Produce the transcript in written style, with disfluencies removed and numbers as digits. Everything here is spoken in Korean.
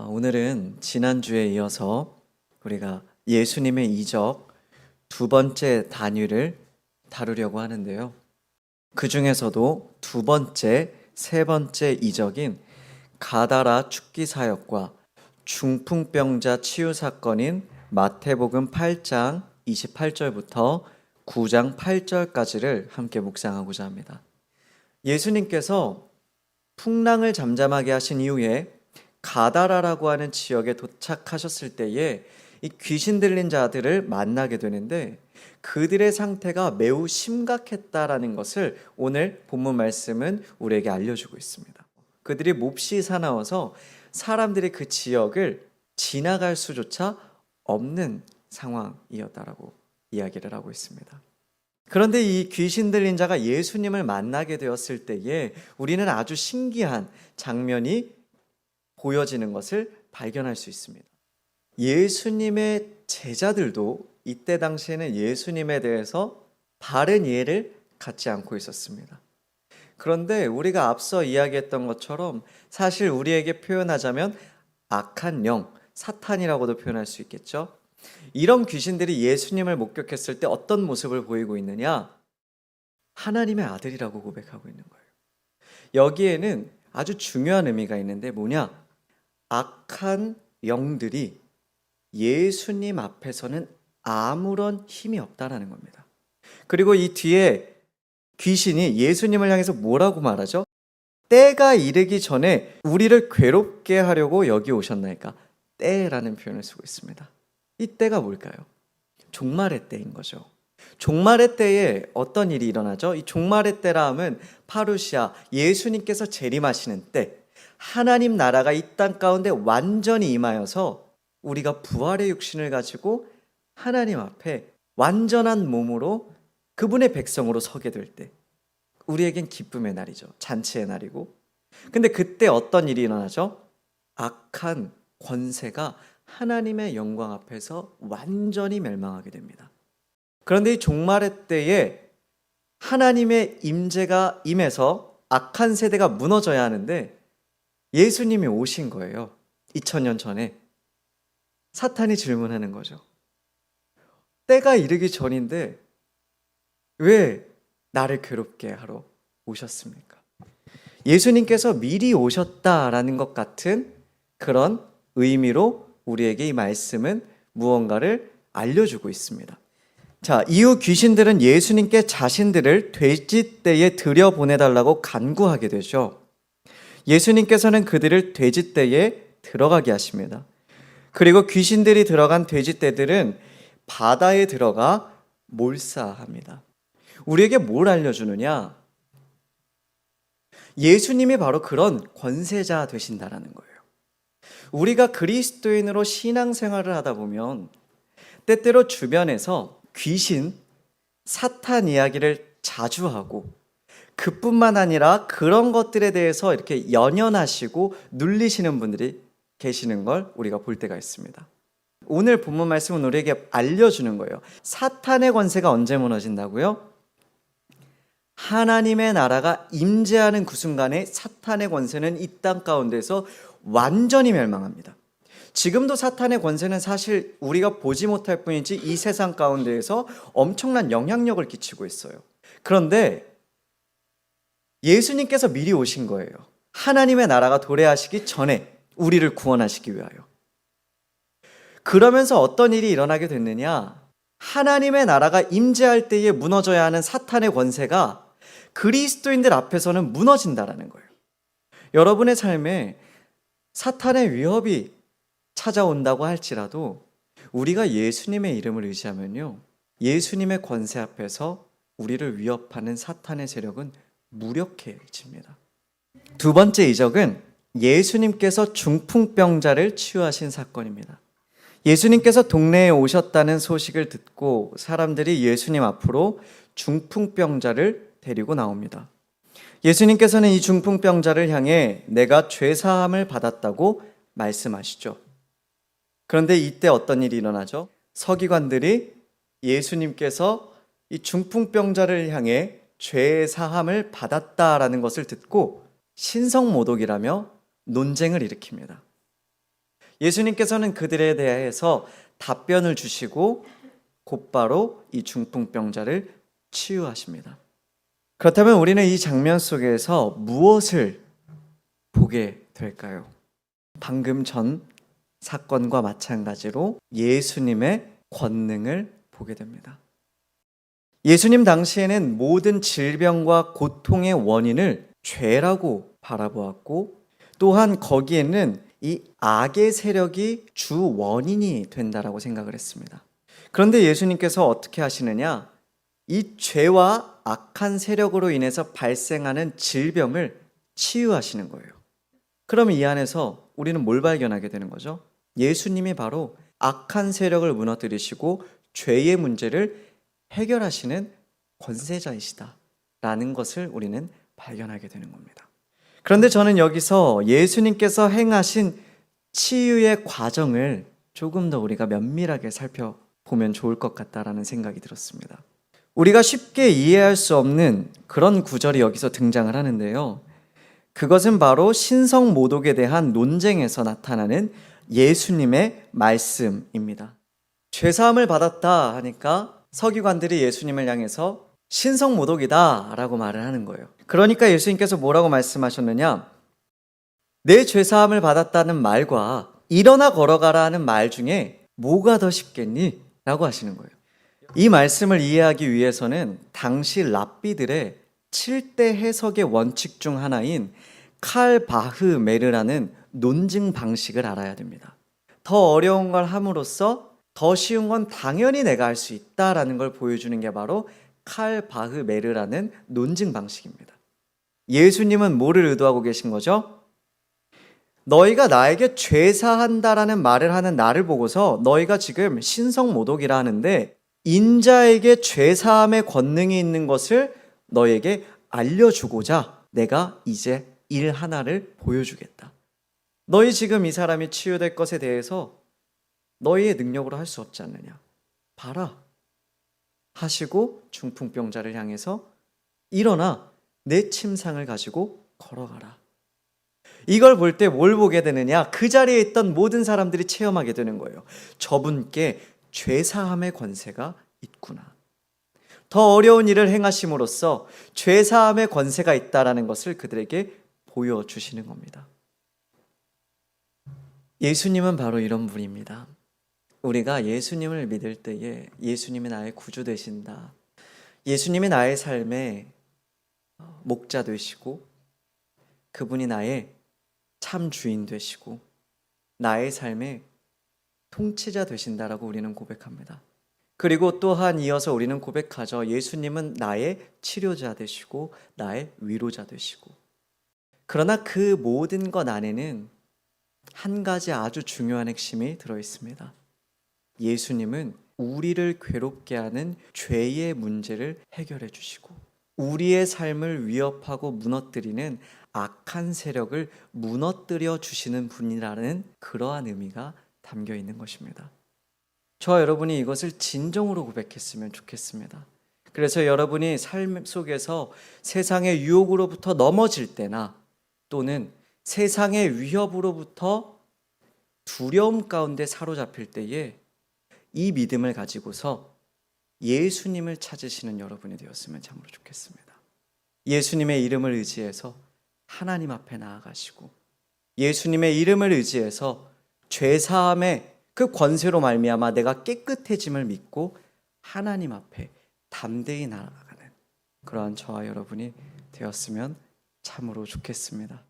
오늘은 지난주에 이어서 우리가 예수님의 이적 두 번째 단위를 다루려고 하는데요. 그 중에서도 두 번째, 세 번째 이적인 가다라 축기 사역과 중풍병자 치유 사건인 마태복음 8장 28절부터 9장 8절까지를 함께 묵상하고자 합니다. 예수님께서 풍랑을 잠잠하게 하신 이후에 가다라라고 하는 지역에 도착하셨을 때에 이 귀신 들린 자들을 만나게 되는데 그들의 상태가 매우 심각했다라는 것을 오늘 본문 말씀은 우리에게 알려주고 있습니다. 그들이 몹시 사나워서 사람들이 그 지역을 지나갈 수조차 없는 상황이었다라고 이야기를 하고 있습니다. 그런데 이 귀신 들린 자가 예수님을 만나게 되었을 때에 우리는 아주 신기한 장면이 보여지는 것을 발견할 수 있습니다. 예수님의 제자들도 이때 당시에는 예수님에 대해서 바른 이해를 갖지 않고 있었습니다. 그런데 우리가 앞서 이야기했던 것처럼 사실 우리에게 표현하자면 악한 영, 사탄이라고도 표현할 수 있겠죠. 이런 귀신들이 예수님을 목격했을 때 어떤 모습을 보이고 있느냐? 하나님의 아들이라고 고백하고 있는 거예요. 여기에는 아주 중요한 의미가 있는데 뭐냐? 악한 영들이 예수님 앞에서는 아무런 힘이 없다라는 겁니다. 그리고 이 뒤에 귀신이 예수님을 향해서 뭐라고 말하죠? 때가 이르기 전에 우리를 괴롭게 하려고 여기 오셨나이까? 때라는 표현을 쓰고 있습니다. 이 때가 뭘까요? 종말의 때인 거죠. 종말의 때에 어떤 일이 일어나죠? 이 종말의 때라 함은 파루시아, 예수님께서 재림하시는 때, 하나님 나라가 이 땅 가운데 완전히 임하여서 우리가 부활의 육신을 가지고 하나님 앞에 완전한 몸으로 그분의 백성으로 서게 될 때 우리에겐 기쁨의 날이죠. 잔치의 날이고. 근데 그때 어떤 일이 일어나죠? 악한 권세가 하나님의 영광 앞에서 완전히 멸망하게 됩니다. 그런데 이 종말의 때에 하나님의 임재가 임해서 악한 세대가 무너져야 하는데 예수님이 오신 거예요. 2000년 전에. 사탄이 질문하는 거죠. 때가 이르기 전인데 왜 나를 괴롭게 하러 오셨습니까? 예수님께서 미리 오셨다라는 것 같은 그런 의미로 우리에게 이 말씀은 무언가를 알려주고 있습니다. 자, 이후 귀신들은 예수님께 자신들을 돼지떼에 들여보내달라고 간구하게 되죠. 예수님께서는 그들을 돼지떼에 들어가게 하십니다. 그리고 귀신들이 들어간 돼지떼들은 바다에 들어가 몰사합니다. 우리에게 뭘 알려주느냐? 예수님이 바로 그런 권세자 되신다라는 거예요. 우리가 그리스도인으로 신앙생활을 하다 보면 때때로 주변에서 귀신, 사탄 이야기를 자주 하고 그뿐만 아니라 그런 것들에 대해서 이렇게 연연하시고 눌리시는 분들이 계시는 걸 우리가 볼 때가 있습니다. 오늘 본문 말씀은 우리에게 알려주는 거예요. 사탄의 권세가 언제 무너진다고요? 하나님의 나라가 임재하는 그 순간에 사탄의 권세는 이 땅 가운데서 완전히 멸망합니다. 지금도 사탄의 권세는 사실 우리가 보지 못할 뿐이지 이 세상 가운데에서 엄청난 영향력을 끼치고 있어요. 그런데 예수님께서 미리 오신 거예요. 하나님의 나라가 도래하시기 전에 우리를 구원하시기 위하여. 그러면서 어떤 일이 일어나게 됐느냐? 하나님의 나라가 임재할 때에 무너져야 하는 사탄의 권세가 그리스도인들 앞에서는 무너진다라는 거예요. 여러분의 삶에 사탄의 위협이 찾아온다고 할지라도 우리가 예수님의 이름을 의지하면요, 예수님의 권세 앞에서 우리를 위협하는 사탄의 세력은 무력해집니다. 두 번째 이적은 예수님께서 중풍병자를 치유하신 사건입니다. 예수님께서 동네에 오셨다는 소식을 듣고 사람들이 예수님 앞으로 중풍병자를 데리고 나옵니다. 예수님께서는 이 중풍병자를 향해 내가 죄사함을 받았다고 말씀하시죠. 그런데 이때 어떤 일이 일어나죠? 서기관들이 예수님께서 이 중풍병자를 향해 죄 사함을 받았다라는 것을 듣고 신성모독이라며 논쟁을 일으킵니다. 예수님께서는 그들에 대해서 답변을 주시고 곧바로 이 중풍병자를 치유하십니다. 그렇다면 우리는 이 장면 속에서 무엇을 보게 될까요? 방금 전 사건과 마찬가지로 예수님의 권능을 보게 됩니다. 예수님 당시에는 모든 질병과 고통의 원인을 죄라고 바라보았고, 또한 거기에는 이 악의 세력이 주 원인이 된다라고 생각을 했습니다. 그런데 예수님께서 어떻게 하시느냐? 이 죄와 악한 세력으로 인해서 발생하는 질병을 치유하시는 거예요. 그럼 이 안에서 우리는 뭘 발견하게 되는 거죠? 예수님이 바로 악한 세력을 무너뜨리시고 죄의 문제를 해결하시는 권세자이시다라는 것을 우리는 발견하게 되는 겁니다. 그런데 저는 여기서 예수님께서 행하신 치유의 과정을 조금 더 우리가 면밀하게 살펴보면 좋을 것 같다라는 생각이 들었습니다. 우리가 쉽게 이해할 수 없는 그런 구절이 여기서 등장을 하는데요. 그것은 바로 신성모독에 대한 논쟁에서 나타나는 예수님의 말씀입니다. 죄사함을 받았다 하니까 서기관들이 예수님을 향해서 신성모독이다 라고 말을 하는 거예요. 그러니까 예수님께서 뭐라고 말씀하셨느냐? 내 죄사함을 받았다는 말과 일어나 걸어가라 하는 말 중에 뭐가 더 쉽겠니? 라고 하시는 거예요. 이 말씀을 이해하기 위해서는 당시 랍비들의 7대 해석의 원칙 중 하나인 칼 바흐 메르라는 논증 방식을 알아야 됩니다. 더 어려운 걸 함으로써 더 쉬운 건 당연히 내가 할 수 있다라는 걸 보여주는 게 바로 칼 바흐 메르라는 논증 방식입니다. 예수님은 뭐를 의도하고 계신 거죠? 너희가 나에게 죄사한다라는 말을 하는 나를 보고서 너희가 지금 신성모독이라 하는데 인자에게 죄사함의 권능이 있는 것을 너에게 알려주고자 내가 이제 일 하나를 보여주겠다. 너희 지금 이 사람이 치유될 것에 대해서 너희의 능력으로 할 수 없지 않느냐. 봐라. 하시고 중풍병자를 향해서 일어나 내 침상을 가지고 걸어가라. 이걸 볼 때 뭘 보게 되느냐? 그 자리에 있던 모든 사람들이 체험하게 되는 거예요. 저분께 죄사함의 권세가 있구나. 더 어려운 일을 행하심으로써 죄사함의 권세가 있다라는 것을 그들에게 보여주시는 겁니다. 예수님은 바로 이런 분입니다. 우리가 예수님을 믿을 때에 예수님이 나의 구주 되신다. 예수님이 나의 삶의 목자 되시고 그분이 나의 참 주인 되시고 나의 삶의 통치자 되신다라고 우리는 고백합니다. 그리고 또한 이어서 우리는 고백하죠. 예수님은 나의 치료자 되시고 나의 위로자 되시고. 그러나 그 모든 것 안에는 한 가지 아주 중요한 핵심이 들어있습니다. 예수님은 우리를 괴롭게 하는 죄의 문제를 해결해 주시고 우리의 삶을 위협하고 무너뜨리는 악한 세력을 무너뜨려 주시는 분이라는 그러한 의미가 담겨 있는 것입니다. 저와 여러분이 이것을 진정으로 고백했으면 좋겠습니다. 그래서 여러분이 삶 속에서 세상의 유혹으로부터 넘어질 때나 또는 세상의 위협으로부터 두려움 가운데 사로잡힐 때에 이 믿음을 가지고서 예수님을 찾으시는 여러분이 되었으면 참으로 좋겠습니다. 예수님의 이름을 의지해서 하나님 앞에 나아가시고 예수님의 이름을 의지해서 죄사함의 그 권세로 말미암아 내가 깨끗해짐을 믿고 하나님 앞에 담대히 나아가는 그러한 저와 여러분이 되었으면 참으로 좋겠습니다.